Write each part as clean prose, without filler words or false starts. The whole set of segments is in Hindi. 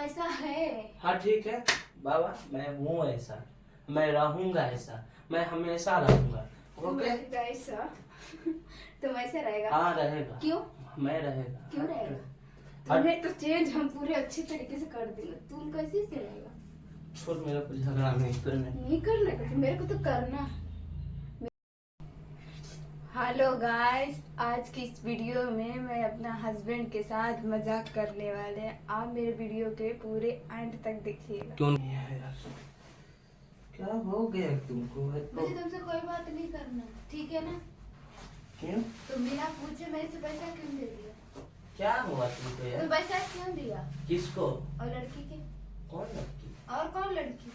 ऐसा है। हाँ ठीक है बाबा, मैं हूँ ऐसा, मैं रहूंगा ऐसा, मैं हमेशा रहूंगा। ओके ऐसा तुम ऐसे रहेगा? हाँ रहेगा। क्यों? मैं रहेगा। क्यों रहेगा? तुम्हें तो चेंज हम पूरे अच्छे तरीके से कर देंगे, तुम कैसे से रहेगा? छोड़, मेरा कुछ झगड़ा नहीं करना। नहीं करना कुछ, मेरे को तो करना। हेलो गाइस, आज की इस वीडियो में मैं अपना हस्बैंड के साथ मजाक करने वाले हैं। आप मेरे वीडियो के पूरे एंड तक देखिएगा। क्यों नहीं है यार, क्या हो गया तुमको? मुझे तुमसे कोई बात नहीं करना, ठीक है ना? क्यों? तुम बिना पूछे मेरे से पैसा क्यों दे दिया? क्या हुआ तुमको यार? तुम पैसा क्यों दिया? किसको? और लड़की के? कौन लड़की? और कौन लड़की?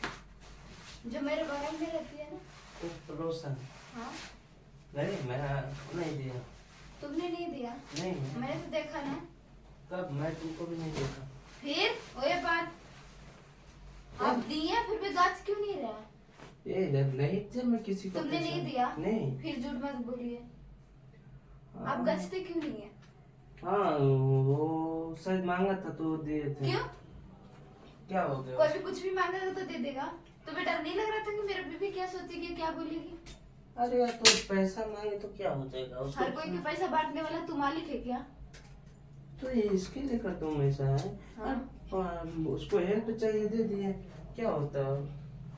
जो मेरे बगल में रहती है ना? रोशन। हाँ। नहीं मैं नहीं दिया। तुमने नहीं दिया? नहीं मैंने तो देखा ना। कब? मैं तुमको भी नहीं देखा। फिर वो ये बात आप दिए, फिर भी गाछ क्यों नहीं रहा? ये नहीं थे, मैं किसी को तुमने नहीं दिया? नहीं। फिर झूठ मत बोलिए। हाँ। आप गछते क्यों नहीं है? हाँ वो शायद मांगा था तो दिए थे। क्यों? क्या हो गया? कोई भी कुछ भी मांगेगा तो दे देगा। तुम्हें डर नहीं लग रहा था कि मेरा बीबी क्या सोचेगी, क्या बोलेगी? अरे यार तो पैसा मांगे तो क्या हो जाएगा उसको? हर कोई के पैसा बांटने वाला तू मालिक है क्या? तो ये इसके लिए करता हूँ ऐसा है। हाँ। उसको हेल्प चाहिए, दे दिए, क्या होता है?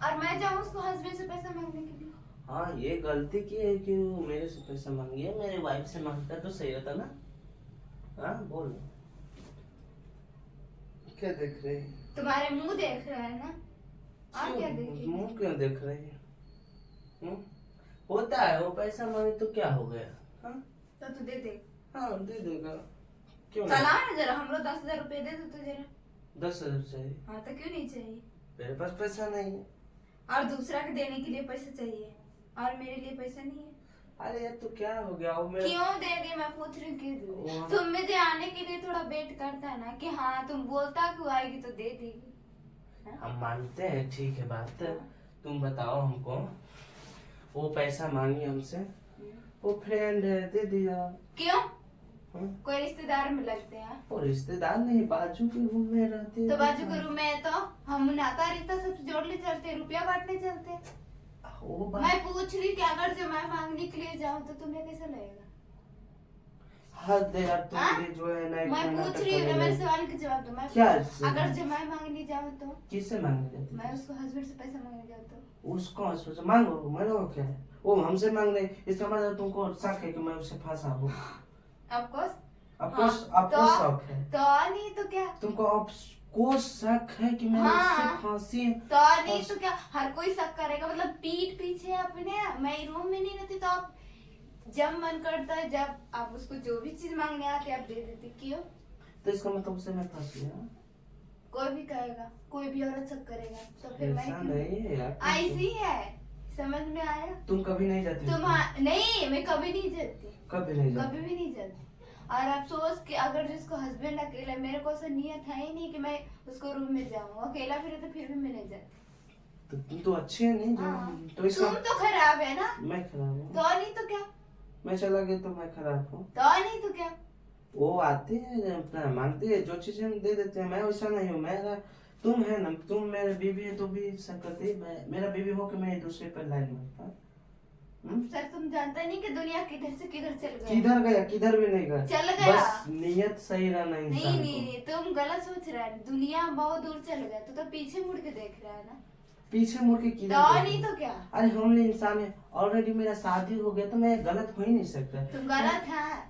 और मैं जाऊँ उसको हस्बैंड से पैसा मांगने के लिए? हाँ ये गलती की है कि वो मेरे से पैसा मांगी है, मेरे वाइफ से मांगता तो सही होता ना। हाँ बोल, क्या देख रही है? तुम्हारे मुंह देख रहा है ना, और क्या देखेगी? मुंह क्यों देख रही है? होता है, वो पैसा मांगे तो क्या हो गया? हाँ तो तू दे दे। हाँ दे देगा, क्यों चला नहीं? ना जरा, हम लोग 10,000 रुपए दे दो तो जरा। 10,000 चाहिए? हाँ तो क्यों नहीं चाहिए? मेरे पास पैसा नहीं है। और दूसरा के देने के लिए पैसा चाहिए, और मेरे लिए पैसा नहीं है। अरे यार तो क्या हो गया? वो मेरा क्यों दे दी? मैं पूछ रही हूँ क्यों दे दी? वो- तुम मुझे आने के लिए थोड़ा वेट करता है ना कि हाँ तुम बोलता कि वो आएगी तो दे देगी। हम मानते हैं, ठीक है बात। हाँ। तुम बताओ हमको, वो पैसा मांगी हमसे, वो फ्रेंड है, दे दिया। क्यों? हाँ? कोई रिश्तेदार में लगते हैं? वो रिश्तेदार नहीं, बाजू के रूम में रहते हैं। तो बाजू के रूम में है तो हम नाता रिश्ता सब जोड़ने चलते, रुपया बांटने चलते। वो बात मैं पूछ रही कि अगर जमाई मांगने के लिए जाऊँ तो तुम्हें कैसा लगेगा? हद है यार, तुम हाँ? भी जो है ना मैं इतना पूछ नाटक रही हूँ ना, करने मेरे लगे। सवाल के जवाब दो। मैं क्या अगर जमाई मांगने जाऊँ तो किससे मांगने जाती मैं है? उसको हस्बैंड से पैसा मांगने जाऊँ तो उसको सोचा मांगो, मांगो क्या है? वो हमसे मांग रहे, इसका मतलब तुमको शक है कि मैं उसे फंसा हूँ? ऑफकोर्स। आपको हाँ, आपको शक है? तो नहीं तो क्या? तुमको आपको शक है कि मैं हाँ। उससे फांसी? तो नहीं तो क्या? हर कोई शक करेगा, मतलब पीठ पीछे अपने। मैं रूम में नहीं रहती तो आप जब मन करता है, जब आप उसको जो भी चीज मांगने आते आप दे देते। क्यों? तो इसका मतलब उससे मैं फंस गया? कोई भी कहेगा, कोई भी औरत शक करेगा, तो फिर मैं ऐसा क्यों? नहीं है यार, ऐसी है, समझ में आया? तुम कभी नहीं जाती? नहीं, मैं कभी नहीं जाती, कभी नहीं जाती? कभी भी नहीं जाती। और अफसोस कि अगर जिसको हस्बैंड अकेला, मेरे को ऐसा नियत है ही नहीं कि मैं उसको रूम में जाऊँ। अकेला फिर तो फिर भी मैं नहीं जाती। तो तुम तो अच्छी है नहीं जो? हाँ। तो इसका तुम तो खराब है ना। मैं खराब हूँ? तो नहीं तो क्या? मैं चला गया तो मैं खराब हूँ? तो नहीं तो क्या? वो आते हैं अपना मांगते हैं, जो चीजें हम दे देते हैं। मैं वैसा नहीं हूँ। मेरा तुम है ना, तुम मेरे बीवी है तो भी सब करते। मेरा बीवी हो के मैं दूसरे पर लाइन मारता। सर तुम जानता नहीं कि दुनिया किधर से किधर चल गया? किधर गया? किधर भी नहीं गया, चल गया। बस नियत सही रहना नहीं इंसान नहीं को। नहीं, तुम गलत सोच रहा है। दुनिया बहुत दूर चल गया, तो पीछे मुड़ के देख रहा है ना। पीछे मुड़ के तो किधर? नहीं तो क्या? अरे हम भी इंसान है, ऑलरेडी मेरा शादी हो गया तो मैं गलत हो ही नहीं सकता। तुम गलत है।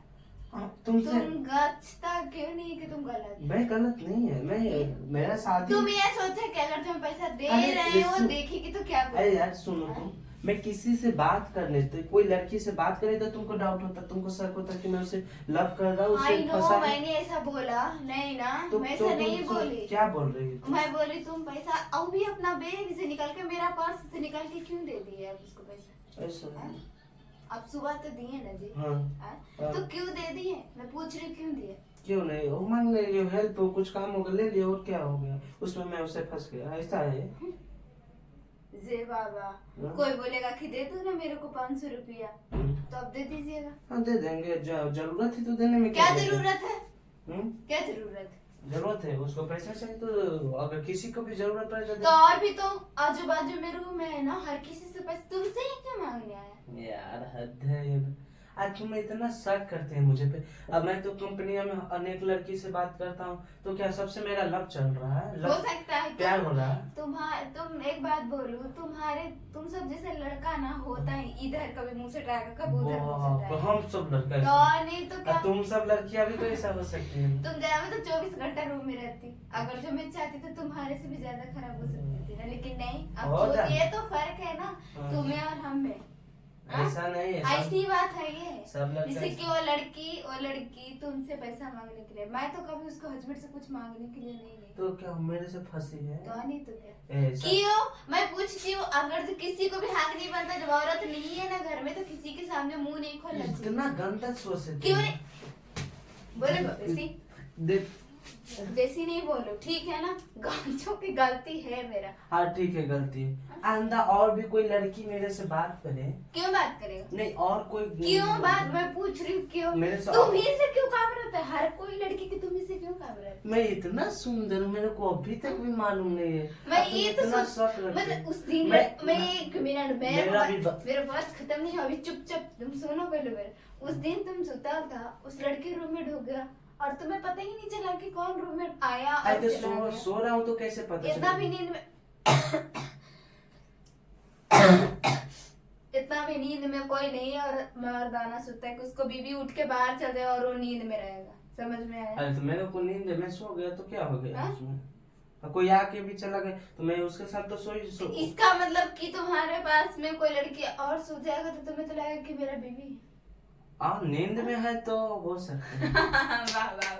तुमसे तुम गच्छता क्यों नहीं कि तुम गलत? मैं गलत नहीं है, मैं मेरा शादी। तुम ये सोचे कि अगर तुम पैसा दे अरे रहे हो इससे- देखेगी तो क्या अरे यार सुनो तुम, मैं किसी से बात करने तो कोई लड़की से बात करे तो तुमको डाउट होता, तुमको शक होता कि मैं उसे लव कर रहा हूँ, उसे आई नो, फंसा। मैंने ऐसा बोला नहीं ना। मैं ऐसा तुम नहीं बोली। क्या बोल रही है? मैं बोली तुम पैसा अब भी अपना बैग से निकल के, मेरा पर्स से निकल के क्यों दे दिए आप उसको पैसा? ऐसा है? अब सुबह तो दिए ना जी। हाँ। हाँ? तो क्यों दे दिए? मैं पूछ रही हूँ क्यों दिए? क्यों नहीं, वो मांग रही हो हेल्प, कुछ काम होगा ले लिया, और क्या हो गया उसमें? मैं उसे फंस गया, ऐसा है? जे बाबा, हाँ? कोई बोलेगा कि दे दो ना मेरे को 500 रुपया, तो अब दे दीजिएगा। हाँ दे देंगे, जरूरत है तो देने में क्या दिक्कत जरूरत है? हम्म? क्या जरूरत है? जरूरत है उसको पैसा चाहिए, तो अगर किसी को भी जरूरत पड़े तो और भी तो आजू बाजू में रूम है ना, हर किसी से पैसे तुमसे ही क्यों मांगने आया? यार हद है ये। आज तुम इतना शक करते हैं मुझे पे। अब मैं तो कंपनी में अनेक लड़की से बात करता हूँ, तो क्या सबसे मेरा लव चल रहा है? हो सकता है प्यार हो रहा है? तुम एक बात बोलूं, तुम सब जैसे लड़का ना होता है, इधर कभी मुंह से ट्राई कभी उधर मुंह से तो try। हम सब लड़का तो नहीं तो क्या, तुम सब लड़कियां भी तो ऐसा हो सकती हैं। तुम जरा मैं तो 24 घंटा रूम में रहती, अगर जो मैं चाहती तो तुम्हारे से भी ज्यादा खराब हो सकती थी ना, लेकिन नहीं। हो जा। अब ये तो फर्क है ना हाँ। तुम्हें और हम में। ऐसा नहीं है, ऐसी बात है ये, सब लड़का जैसे कि वो लड़की तुमसे पैसा मांगने के लिए, मैं तो कभी उसको हस्बैंड से कुछ मांगने के लिए नहीं गई। तो क्या मेरे से फंसी है? तो नहीं तो क्या, ऐसा क्यों? मैं पूछती हूँ, अगर जो किसी को भी हक नहीं बनता, जब औरत नहीं है ना घर में, तो किसी के सामने मुंह नहीं खोलना चाहिए। इतना गंदा सोच है। क्यों नहीं बोले बेसी? देख बेसी नहीं बोलो, ठीक है ना? गांचों की गलती है मेरा। हाँ ठीक है, गलती है। आंदा और भी कोई लड़की मेरे से बात करे? क्यों बात करेगा? नहीं और कोई क्यों बात, मैं पूछ रही हूँ क्यों? मेरे से तुम ही से क्यों काम रहता है? हर कोई लड़की की तुम ही से क्यों काम रहता है? मैं इतना सुंदर हूँ, मेरे को अभी तक भी मालूम नहीं है। मैं अब तुम ये तो इतना सोच, शौक रखते मतलब हो। उस दिन मैं- मैं एक मिनट में मेरा भी मेरा बात खत्म नहीं हुआ अभी, चुपचाप तुम सुनो पहले मेरे। उस दिन तुम सुता था, उस लड़के रूम में ढुक गया और तुम्हें पता ही नहीं चला कि कौन रूम में आया और अरे चला गया। सो रहा हूँ तो कैसे पता इतना चलेगा? भी नींद में इतना भी नींद में कोई नहीं है, और मर्दाना सोता है कि उसको बीवी उठ के बाहर चल जाए और वो नींद में रहेगा। समझ में आया? अरे तो मेरे को नींद है, मैं सो गया तो क्या हो गया हाँ? उसमें? और कोई आके भी चला गया तो मैं उसके साथ तो सो इसका मतलब कि तुम्हारे पास में कोई लड़की और सो जाएगा तो तुम्हें तो लगेगा कि मेरा बीवी है। नींद में है तो हो सकता है। वाह वाह।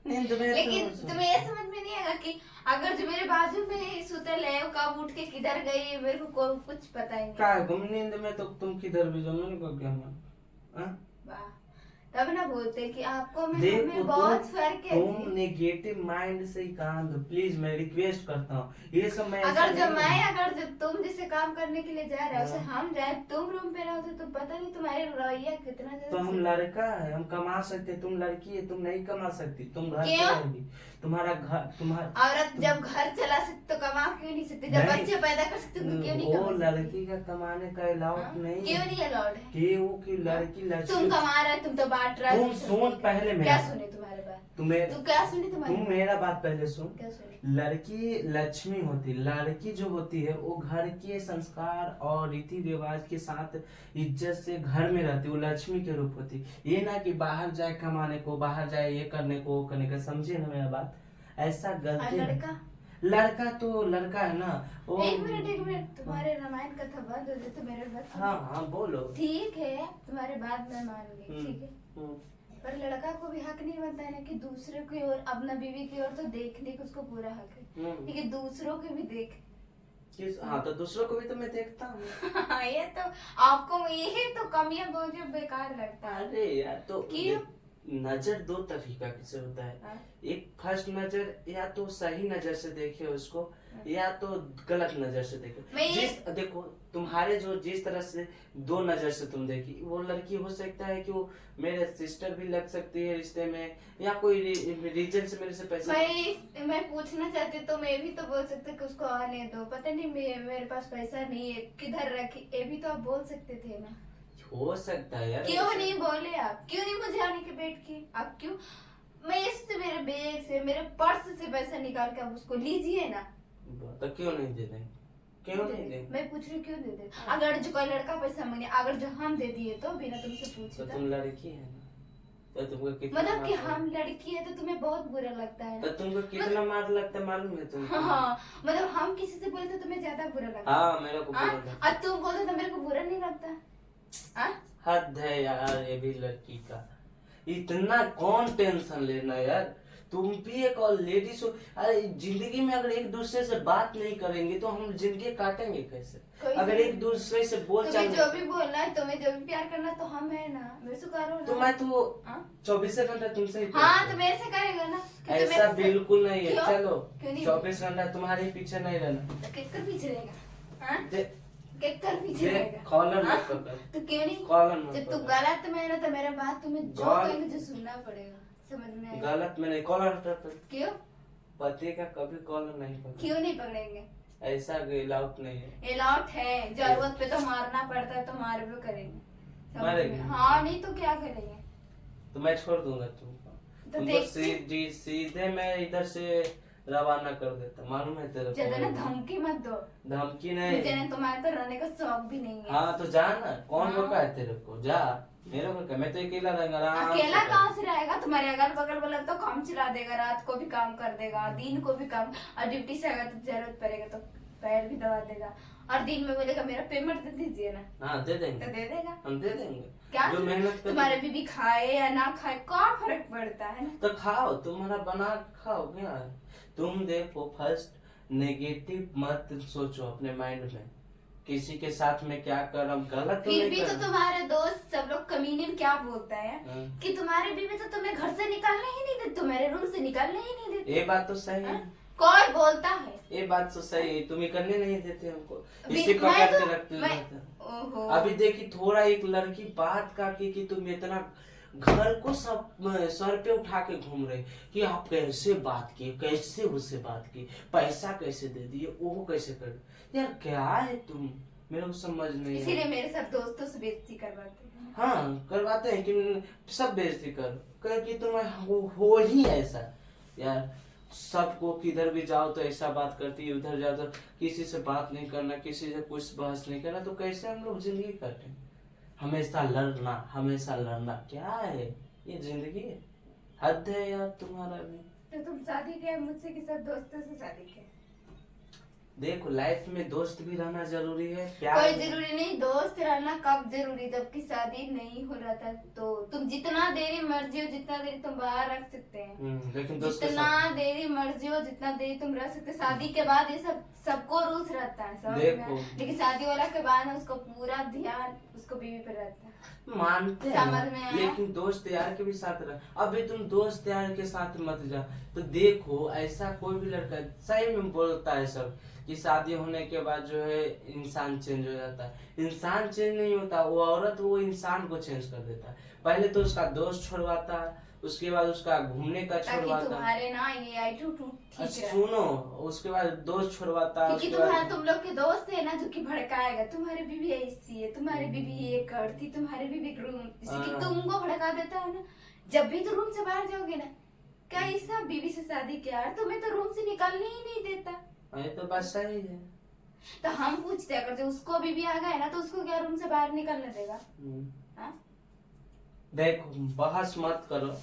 नींद में है लेकिन तो तुम्हें ये समझ में नहीं आएगा कि अगर जो मेरे बाजू में सुतल है वो कब उठ के किधर गई, मेरे को कुछ पता ही नहीं। क्या तुम नींद में तो तुम किधर भी जाओ, मैंने को क्या मान? हाँ? वाह, तब ना बोलते कि आपको में देखो हमें बहुत फर्क है तुम जी। नेगेटिव माइंड से ही काम दो प्लीज, मैं रिक्वेस्ट करता हूँ। ये सब मैं ऐसा अगर जो नहीं- अगर जो तुम जिसे काम करने के लिए जा रहे हो उसे हाँ। हम जाए, तुम रूम पे रहो तो पता नहीं तुम्हारे रवैया कितना तो ज्यादा हम सही। लड़का है, हम कमा सकते, तुम लड़की है, तुम नहीं कमा सकती, तुम घर पे क्यों? रहोगी। तुम्हारा घर तुम्हारा औरत जब घर चला सकती तो कमा क्यों नहीं सकती? जब नहीं। बच्चे पैदा कर सकती तो क्यों नहीं वो कमा सकती? लड़की का कमाने का अलाउड हाँ? नहीं क्यों है नहीं अलाउड है? कि वो की लड़की तुम लक्ष्मी। कमा रहे, तुम तो बांट रहे। तुम सुन पहले क्या मेरा सुने तुम्हारे बात? तुम्हें तू क्या सुनी तुम्हारी तुम बात? मेरा बात पहले सुन। क्या सुनी? लड़की लक्ष्मी होती, लड़की जो होती है वो घर के संस्कार और रीति रिवाज के साथ इज्जत से घर में रहती, वो लक्ष्मी के रूप होती। ये ना कि बाहर जाए कमाने को, बाहर जाए ये करने को, वो करने का। समझे ना मेरा बात? ऐसा और गलती लड़का? लड़का तो लड़का है ना वो। एक मिनट, तुम्हारे रामायण कथा बंद हो जाए तो मेरे बात सुनो। हाँ हाँ बोलो। ठीक है, तुम्हारे बात मैं मान गई, ठीक है, हम्म। पर लड़का को भी हक नहीं बनता है ना कि दूसरे की ओर, अपना बीवी की ओर तो देखने को उसको पूरा हक है, हम्म। ठीक है, दूसरों के भी देख। हाँ तो दूसरों को भी तो मैं देखता हूँ। ये तो आपको यही तो कमियां बहुत जो बेकार लगता है। अरे यार तो क्यों? नजर दो तरीका से होता है। हाँ? एक फर्स्ट नजर या तो सही नजर से देखे उसको, या तो गलत नजर से देखे। मैं ये- जिस देखो तुम्हारे जो जिस तरह से दो नजर से तुम देखी, वो लड़की हो सकता है कि वो मेरे सिस्टर भी लग सकती है रिश्ते में, या कोई रीजन से मेरे से पैसा। मैं पूछना चाहती तो मैं भी तो बोल सकते कि उसको आने दो, पता नहीं मेरे पास पैसा नहीं है, किधर रखी, ये भी तो आप बोल सकते थे ना। हो सकता है यार। क्यों नहीं बोले आप? क्यों नहीं मुझे आने के बैठ के आप क्यों? मैं इससे मेरे बैग से, मेरे पर्स से पैसा निकाल के आप उसको लीजिए ना। तो क्यों नहीं दे देंगे? क्यों नहीं देंगे? मैं पूछ रही हूँ क्यों दे दे? अगर जो कोई लड़का पैसा मांगे, अगर जो हम दे दिए तो बिना तुमसे तो पूछे तो? तुम लड़की है ना, तो तुमको कितना मतलब कि मार- हम लड़की है तो तुम्हें बहुत बुरा लगता है तो ना? तुमको कितना मार लगता है मालूम है तुमको? हाँ, मतलब हम किसी से बोले तो तुम्हें ज्यादा बुरा लगता है। हाँ मेरे को बुरा हाँ? लगता है। और तुम बोलो तो मेरे को बुरा नहीं लगता। हाँ? हद है यार ये भी लड़की का। इतना कौन टेंशन लेना यार, तुम भी एक और लेडीज हो। अरे जिंदगी में अगर एक दूसरे से बात नहीं करेंगे तो हम जिंदगी काटेंगे कैसे? कोई अगर नहीं। एक दूसरे से बोल तुम्हें चाल जो भी बोलना है, तुम्हें जो भी प्यार करना है, तो हम है ना, मेरे से करो तो ना। मैं तो हाँ? 24 घंटा तुमसे ही हाँ प्यार तो मेरे से करेगा ना कि ऐसा मेरे से- बिल्कुल नहीं है। क्यों? चलो क्यों नहीं? 24 घंटा तुम्हारे पीछे नहीं रहना। तो किसका पीछे रहेगा? हाँ? दे- किसका पीछे दे- रहेगा? कॉलर हाँ? मत पकड़। तो क्यों नहीं? कॉलर मत जब तू पकड़। गलत में है ना तो मेरे बात तुम्हें जो गॉल- कहेंगे जो सुनना पड़ेगा। समझ में आया? गलत में नहीं, कॉलर हटा। क्यों पति का कभी कॉलर नहीं पकड़, क्यों नहीं पकड़ेंगे? ऐसा अलाउड नहीं है। अलाउड है, जरूरत पे तो मारना पड़ता है, तो मार भी करेंगे। समझ मारेंगे? में? हाँ, नहीं तो क्या करेंगे? तो मैं छोड़ दूंगा तुमको। तो तुमको देखते सीधे मैं इधर से रवाना कर देता, मालूम है तेरे ज्यादा ना को। धमकी मत दो। धमकी मुझे नहीं। ना तुम्हारे तो रहने का शौक भी नहीं है। हाँ तो जा ना, कौन हाँ। रोका है तेरे को, जा। मेरे को क्या, मैं तो अकेला रहेगा, आराम से अकेला कर। कहाँ से रहेगा? तुम्हारे अगल बगल वाला तो काम चला देगा, रात को भी काम कर देगा, दिन को भी काम, और ड्यूटी से अगर तो जरूरत पड़ेगा तो पैर भी दबा देगा, और दिन में बोलेगा मेरा पेमेंट दे दीजिए ना, हाँ दे देंगे, तो दे देगा। हम दे देंगे। क्या जो मेहनत कर तुम्हारे बीबी खाए या ना खाए क्या फर्क पड़ता है ना? तो खाओ, तुम्हारा बना खाओ, क्या है। तुम देखो, फर्स्ट नेगेटिव मत सोचो अपने माइंड में, किसी के साथ में क्या कर, हम गलत तो फिर नहीं भी कर तो रहे। तुम्हारे दोस्त सब लोग कमीने में क्या बोलता है हाँ। कि तुम्हारे बीबी तो तुम्हें घर से निकलने ही नहीं देती, तुम्हारे रूम से निकलने ही नहीं देती। ये बात तो सही है, हाँ? कौन बोलता है? ये बात तो सही है, तुम ही करने नहीं देते हमको, मैं इसी पकड़ तो- के रखते मैं- रहते। ओहो। अभी देखी, थोड़ा एक लड़की बात का कि तुम इतना घर को सब सर पे उठा के घूम रहे कि आप कैसे बात किए, कैसे उससे बात की, पैसा कैसे दे दिए, वो कैसे कर, यार क्या है तुम, मेरे को समझ नहीं है। इसीलिए मेरे सब दोस्तों से बेइज्जती करवाते हैं। हाँ करवाते हैं कि सब बेइज्जती कर कि तुम हो ही ऐसा, यार सबको किधर भी जाओ तो ऐसा बात करती है, उधर जाओ तो किसी से बात नहीं करना, किसी से कुछ बहस नहीं करना, तो कैसे हम लोग जिंदगी काटें, हमेशा लड़ना, क्या है ये जिंदगी है, हद है यार तुम्हारा भी। तो तुम शादी किया मुझसे कि सब दोस्तों से शादी किया? देखो लाइफ में दोस्त भी रहना जरूरी है, प्यार कोई जरूरी नहीं, दोस्त रहना कब जरूरी, जबकि शादी नहीं हो रहा था तो तुम जितना देरी मर्जी हो, जितना देरी तुम बाहर रख सकते हैं, लेकिन दोस्त के जितना साथ देरी मर्जी हो, जितना देरी तुम रह सकते। शादी के बाद ये सब सबको रूल्स रहता है, समझ में देखो। आया? लेकिन शादी वाला के बाद ना उसको पूरा ध्यान उसको बीवी पर रहता है। मानते समझ हैं में आया? लेकिन दोस्त यार के भी साथ रह, अभी तुम दोस्त यार के साथ मत जा, तो देखो ऐसा कोई भी लड़का सही में बोलता है सब कि शादी होने के बाद जो है इंसान चेंज हो जाता है, इंसान चेंज नहीं होता, वो औरत वो इंसान को चेंज कर देता है। पहले तो उसका दोस्त छोड़वाता है, उसके बाद उसका घूमने का ताकि छोड़वाता है, तुम्हारे ना ये एटीट्यूड ठीक रहे। सुनो, उसके बाद दोस्त छोड़वाता है, क्योंकि उसके तुम्हारा बाद तुम लोग के दोस्त है ना जो कि भड़काएगा, तुम्हारी बीवी ऐसी है, तुम्हारी बीवी ये करती, तुम्हारी बीवी रूम जैसे कि हाँ। तुमको भड़का देता है ना, जब भी तो रूम से बाहर जाओगे ना, कैसा बीवी से शादी किया यार, तुम्हें तो रूम से निकलने ही नहीं देता। ये तो बात सही है। तो हम पूछते हैं, अगर जो उसको बीवी आ गए ना तो उसको क्या रूम से बाहर निकलने देगा? हाँ? देखो बहस मत करो,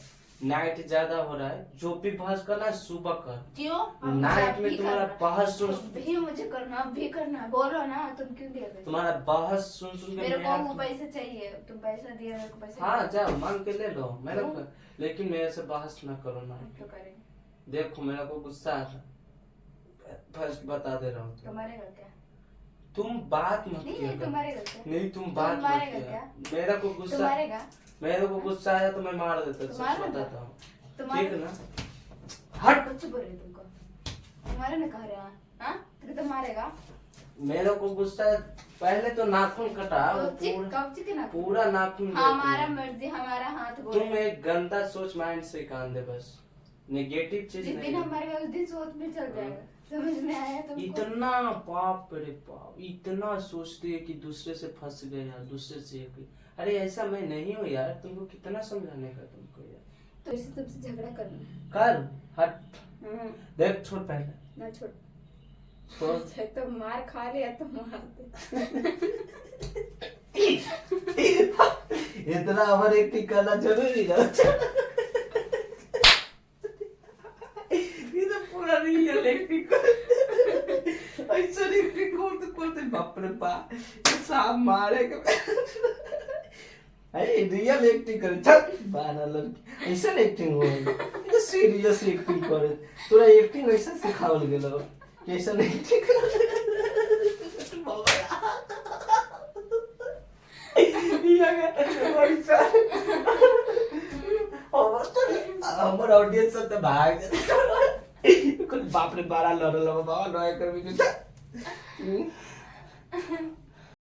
नाइट ज्यादा हो रहा है, जो भी बहस करना है सुबह कर, क्यों? नाइट में तुम्हारा बहस सुन भी मुझे करना, अब भी करना, बोलो ना, तुम क्यों दिया पैसा? तुम्हारा बहस सुन के मेरे को वो मेरा- पैसे चाहिए, तुम पैसा दिया, मेरे को पैसा हाँ जाओ मांग के ले लो मेरे क्यों? को, लेकिन मेरे से बहस ना करो ना। तो करेंगे। देखो मेरा को गुस्सा आता, फर्स्ट बता दे रहा हूँ, तुम्हारे घर क्या? तुम बात मत नहीं किया नहीं, कर। तुम्हारे घर क्या? नहीं तुम बात मत तुम्हारे घर किया, क्या? मेरा को गुस्सा, तुम्हारे घर? मेरे को गुस्सा आया तो मैं मार देता, तुम्हारा सच घर? बताता हूँ, तुम्हारे ठीक है ना। हट, कुछ बोल रही तुमको? तुम्हारे ने कह रहे हैं, हाँ? तो तुम मारेगा? मेरे को गुस्सा है, पहले तो नाखून कटा, वो कब के ना? पूरा नाखून ले हमारा तुम। मर्जी, हमारा हाथ तुम बोले। एक गंदा सोच माइंड से कान दे, बस नेगेटिव चीज जिस दिन नहीं। हम मर गए उस दिन सोच में चल जाएगा, समझ में आया तुमको? इतना बाप रे बाप, इतना सोचती है कि दूसरे से फंस गए यार, दूसरे से ये की। अरे ऐसा मैं नहीं हूँ यार, तुमको कितना समझाने का तुमको यार। तो इसे तुमसे झगड़ा करना। कर हट, देख छोड़ पहले, ना छोड़। छोड़। तो मार खा लिया तो मार दे। इतना ओवर एक्टिंग करना जरूरी है। ये तो पूरा रियल एक्टिंग कर, ऐसा एक्टिंग करते बाप रे बाप, सांप मारेगा। अरे रियल एक्टिंग करे, चल बाना लड़की ऐसा एक्टिंग हो, ये सीरियस एक्टिंग करे, तोरा एक्टिंग ऐसा सिखावल गेलो, कैसा एक्टिंग हमर ऑडियंस सब त भाग कुछ बाप रे बारा लड़ लो बाबा नया कर भी